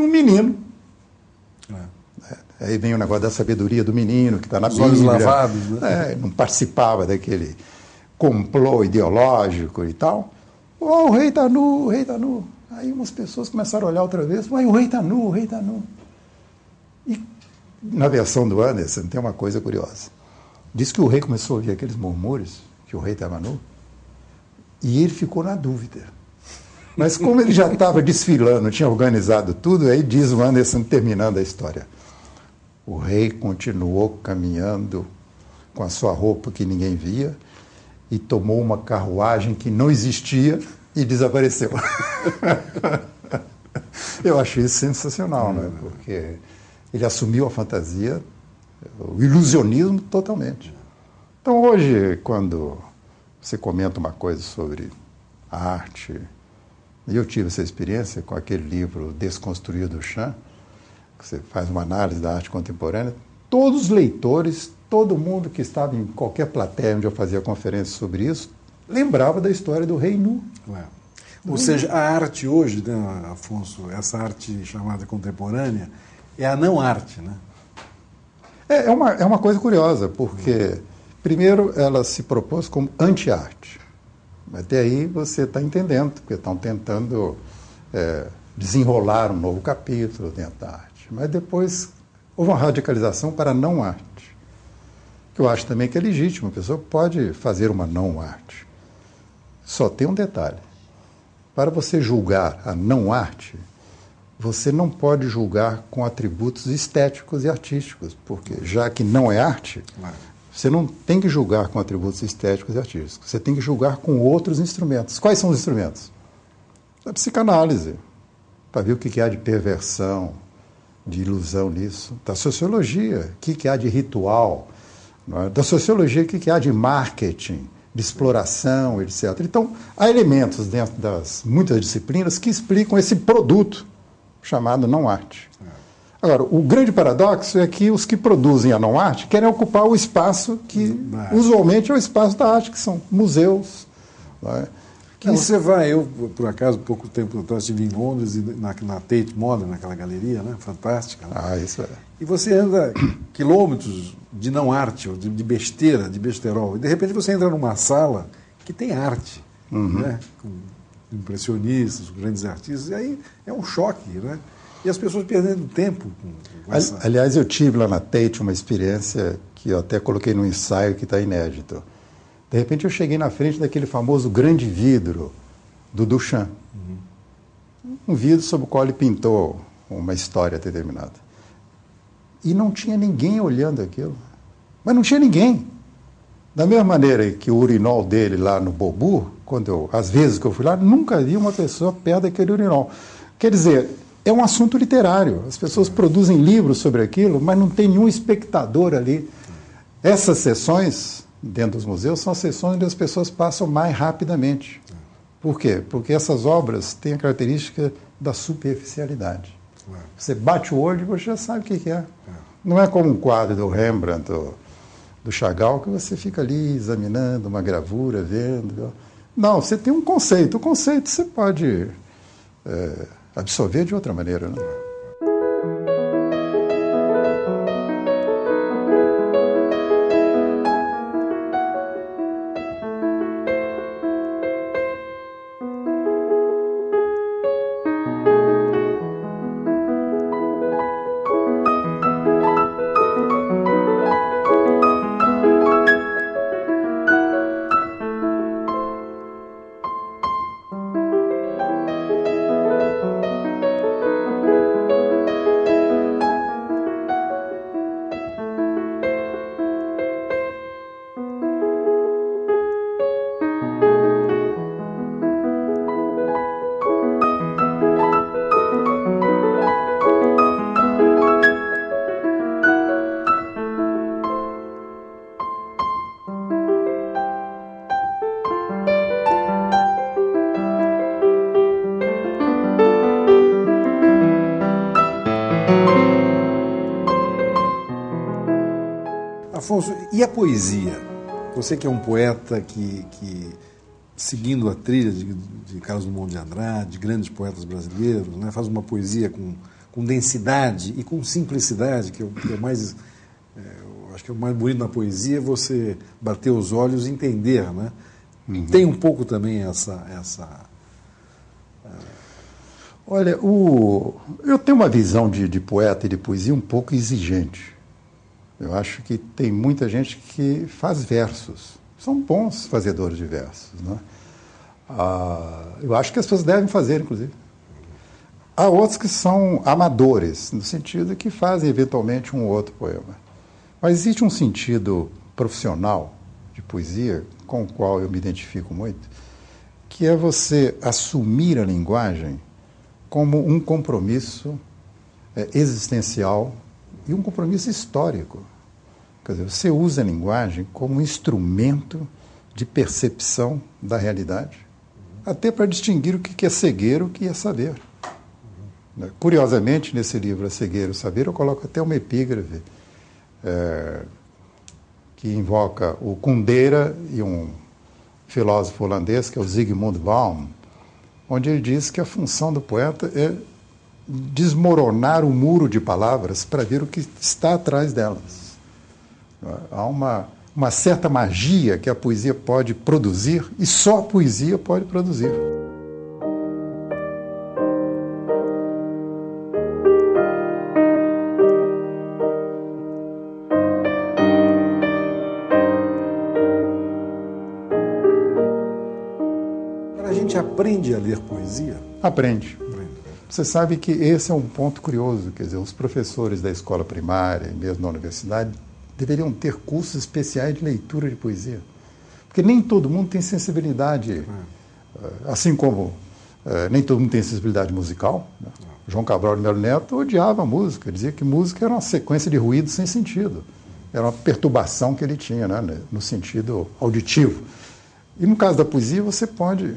um menino. Aí vem o negócio da sabedoria do menino, que está na Bíblia. Os olhos lavados, né? Não participava daquele complô ideológico e tal. Oh, o rei está nu, o rei está nu. Aí umas pessoas começaram a olhar outra vez. Mas o rei está nu, o rei está nu. E na versão do Anderson tem uma coisa curiosa. Diz que o rei começou a ouvir aqueles murmúrios, que o rei estava nu, e ele ficou na dúvida. Mas como ele já estava desfilando, tinha organizado tudo, aí diz o Anderson terminando a história. O rei continuou caminhando com a sua roupa que ninguém via e tomou uma carruagem que não existia e desapareceu. Eu acho isso sensacional, né? Porque ele assumiu a fantasia, o ilusionismo totalmente. Então hoje, quando você comenta uma coisa sobre a arte, e eu tive essa experiência com aquele livro Desconstruir Duchamp, que você faz uma análise da arte contemporânea, todos os leitores, todo mundo que estava em qualquer plateia onde eu fazia conferência sobre isso, lembrava da história do rei nu. Ou seja, a arte hoje, né, Afonso, essa arte chamada contemporânea, é a não arte, né? É uma coisa curiosa, porque, primeiro, ela se propôs como anti-arte. Até aí você está entendendo, porque estão tentando desenrolar um novo capítulo dentro da arte. Mas depois houve uma radicalização para a não arte, que eu acho também que é legítimo, a pessoa pode fazer uma não arte. Só tem um detalhe. Para você julgar a não arte, você não pode julgar com atributos estéticos e artísticos, porque já que não é arte, você não tem que julgar com atributos estéticos e artísticos, você tem que julgar com outros instrumentos. Quais são os instrumentos? Da psicanálise, para ver o que há de perversão, de ilusão nisso. Da sociologia, o que há de ritual. Não é? Da sociologia, o que há de marketing, de exploração, etc. Então, há elementos dentro das muitas disciplinas que explicam esse produto chamado não-arte. Agora, o grande paradoxo é que os que produzem a não-arte querem ocupar o espaço que usualmente é o espaço da arte, que são museus. Não é? Você vai, eu, por acaso, pouco tempo atrás estive em Londres, na Tate Modern, naquela galeria, né? Fantástica. Né? Isso é. E você anda quilômetros de não arte, ou de besteira, de besterol, e de repente você entra numa sala que tem arte, né? Com impressionistas, com grandes artistas, e aí é um choque, né? E as pessoas perdendo tempo com essa... Aliás, eu tive lá na Tate uma experiência que eu até coloquei no ensaio que está inédito. De repente eu cheguei na frente daquele famoso grande vidro do Duchamp. Um vidro sobre o qual ele pintou uma história determinada. E não tinha ninguém olhando aquilo. Mas não tinha ninguém. Da mesma maneira que o urinol dele lá no Beaubourg, às vezes que eu fui lá, nunca vi uma pessoa perto daquele urinol. Quer dizer, é um assunto literário. As pessoas produzem livros sobre aquilo, mas não tem nenhum espectador ali. Essas sessões dentro dos museus são as sessões onde as pessoas passam mais rapidamente. Por quê? Porque essas obras têm a característica da superficialidade. Você bate o olho e você já sabe o que é. Não é como um quadro do Rembrandt, do Chagall, que você fica ali examinando uma gravura, vendo. Não, você tem um conceito. O conceito você pode absorver de outra maneira, né? Afonso, e a poesia? Você que é um poeta que seguindo a trilha de Carlos Drummond de Andrade, de grandes poetas brasileiros, né, faz uma poesia com com densidade e com simplicidade, que é o mais... eu acho que é o mais bonito na poesia, é você bater os olhos e entender, né? Tem um pouco também essa... Olha, eu tenho uma visão de poeta e de poesia um pouco exigente. Eu acho que tem muita gente que faz versos. São bons fazedores de versos, né? Eu acho que as pessoas devem fazer, inclusive. Há outros que são amadores, no sentido que fazem eventualmente um ou outro poema. Mas existe um sentido profissional de poesia, com o qual eu me identifico muito, que é você assumir a linguagem como um compromisso existencial e um compromisso histórico. Quer dizer, você usa a linguagem como um instrumento de percepção da realidade, até para distinguir o que é cegueira e o que é saber. Curiosamente, nesse livro A Cegueira e o Saber, eu coloco até uma epígrafe que invoca o Kundera e um filósofo holandês, que é o Zygmunt Bauman, onde ele diz que a função do poeta é desmoronar o muro de palavras para ver o que está atrás delas. Há uma certa magia que a poesia pode produzir, e só a poesia pode produzir. A gente aprende a ler poesia? Aprende. Você sabe que esse é um ponto curioso, quer dizer, os professores da escola primária e mesmo da universidade deveriam ter cursos especiais de leitura de poesia. Porque nem todo mundo tem sensibilidade, assim como nem todo mundo tem sensibilidade musical, né? João Cabral de Melo Neto odiava a música, dizia que música era uma sequência de ruídos sem sentido. Era uma perturbação que ele tinha, né, no sentido auditivo. E no caso da poesia, você pode...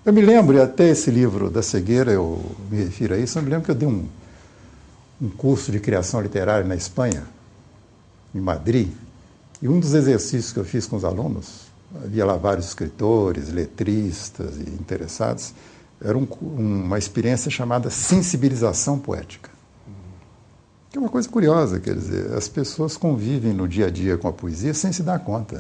Eu me lembro, e até esse livro da cegueira, eu me refiro a isso, eu me lembro que eu dei um curso de criação literária na Espanha, em Madrid, e um dos exercícios que eu fiz com os alunos, havia lá vários escritores, letristas e interessados, era uma experiência chamada sensibilização poética. Que é uma coisa curiosa, quer dizer, as pessoas convivem no dia a dia com a poesia sem se dar conta.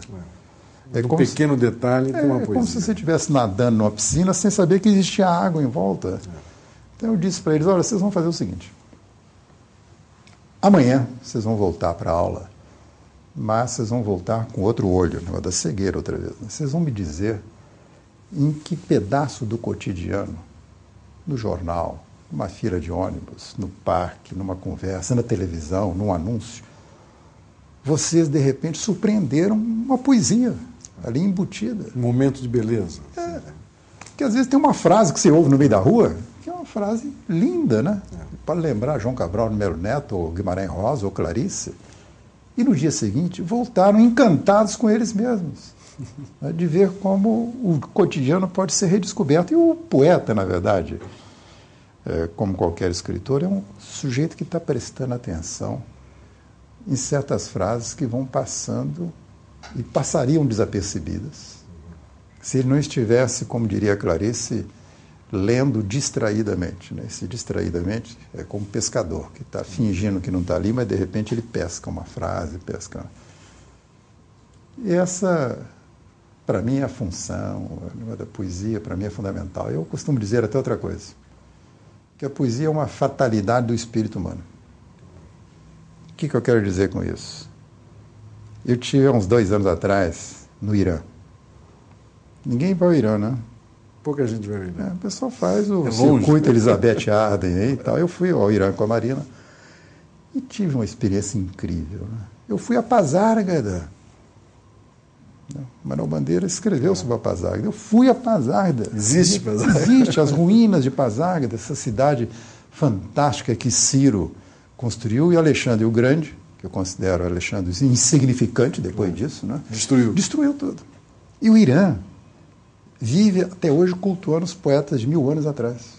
Um pequeno detalhe com uma poesia. É como se você estivesse nadando numa piscina sem saber que existia água em volta. Então eu disse para eles, olha, vocês vão fazer o seguinte, amanhã vocês vão voltar para a aula, mas vocês vão voltar com outro olho, negócio da cegueira outra vez. Vocês vão me dizer em que pedaço do cotidiano, no jornal, numa fila de ônibus, no parque, numa conversa, na televisão, num anúncio, vocês, de repente, surpreenderam uma poesia ali embutida. Um momento de beleza. Que às vezes tem uma frase que você ouve no meio da rua, que é uma frase linda, né? Para lembrar João Cabral de Melo Neto, ou Guimarães Rosa, ou Clarice. E no dia seguinte voltaram encantados com eles mesmos, né? De ver como o cotidiano pode ser redescoberto. E o poeta, na verdade, como qualquer escritor, é um sujeito que está prestando atenção em certas frases que vão passando e passariam desapercebidas se ele não estivesse, como diria a Clarice, lendo distraidamente, né? Esse distraidamente é como um pescador, que está fingindo que não está ali, mas de repente ele pesca uma frase, pesca... E essa, para mim, é a função da poesia, para mim é fundamental. Eu costumo dizer até outra coisa, que a poesia é uma fatalidade do espírito humano. O que eu quero dizer com isso? Eu tive, há uns 2 anos atrás, no Irã. Ninguém vai ao Irã, né? Pouca gente vai ao Irã. O pessoal faz o circuito Elizabeth Arden aí e tal. Eu fui ao Irã com a Marina e tive uma experiência incrível, né? Eu fui a Pasargada. Manuel Bandeira escreveu sobre a Pasargada. Eu fui a Pasargada. Existe Pasargada? Existe, as ruínas de Pasargada, essa cidade fantástica que Ciro construiu, e Alexandre o Grande, que eu considero Alexandre insignificante depois disso, né? Destruiu tudo. E o Irã vive até hoje cultuando os poetas de 1000 anos atrás.